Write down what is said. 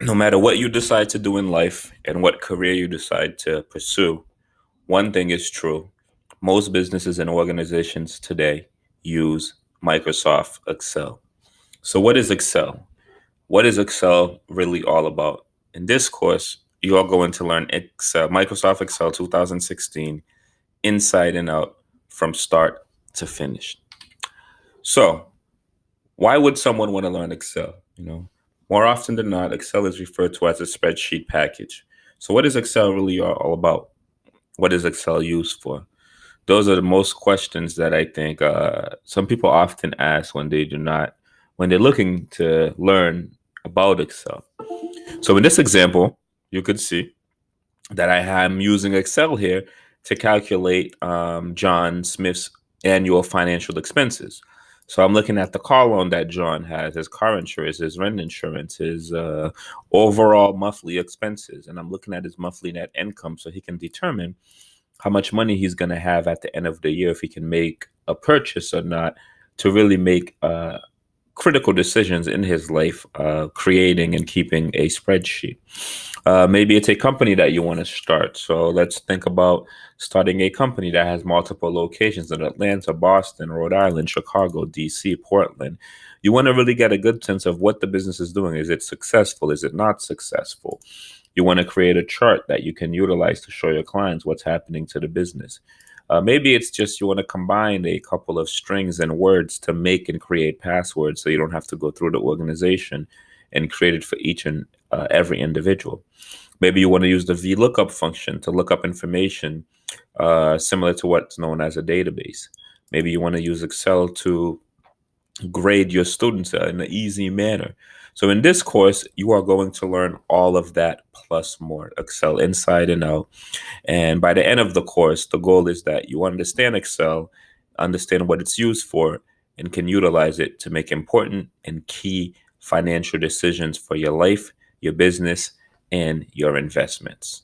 No matter what you decide to do in life and what career you decide to pursue, one thing is true. Most businesses and organizations today use Microsoft Excel. So, what is Excel? What is Excel really all about? In this course, you are going to learn Excel, Microsoft Excel 2016, inside and out, from start to finish. So, why would someone want to learn Excel? More often than not, Excel is referred to as a spreadsheet package. So, what is Excel really all about? What is Excel used for? Those are the most questions that I think some people often ask when they're looking to learn about Excel. So, in this example, you could see that I am using Excel here to calculate John Smith's annual financial expenses. So I'm looking at the car loan that John has, his car insurance, his rent insurance, his overall monthly expenses, and I'm looking at his monthly net income so he can determine how much money he's going to have at the end of the year if he can make a purchase or not to really make critical decisions in his life, creating and keeping a spreadsheet. Maybe it's a company that you want to start. So let's think about starting a company that has multiple locations in Atlanta, Boston, Rhode Island, Chicago, DC, Portland. You want to really get a good sense of what the business is doing. Is it successful? Is it not successful? You want to create a chart that you can utilize to show your clients what's happening to the business. Maybe it's just you want to combine a couple of strings and words to make and create passwords so you don't have to go through the organization and create it for each and every individual. Maybe you want to use the VLOOKUP function to look up information similar to what's known as a database. Maybe you want to use Excel to grade your students in an easy manner. So in this course, you are going to learn all of that plus more, Excel inside and out. And by the end of the course, the goal is that you understand Excel, understand what it's used for, and can utilize it to make important and key financial decisions for your life, your business, and your investments.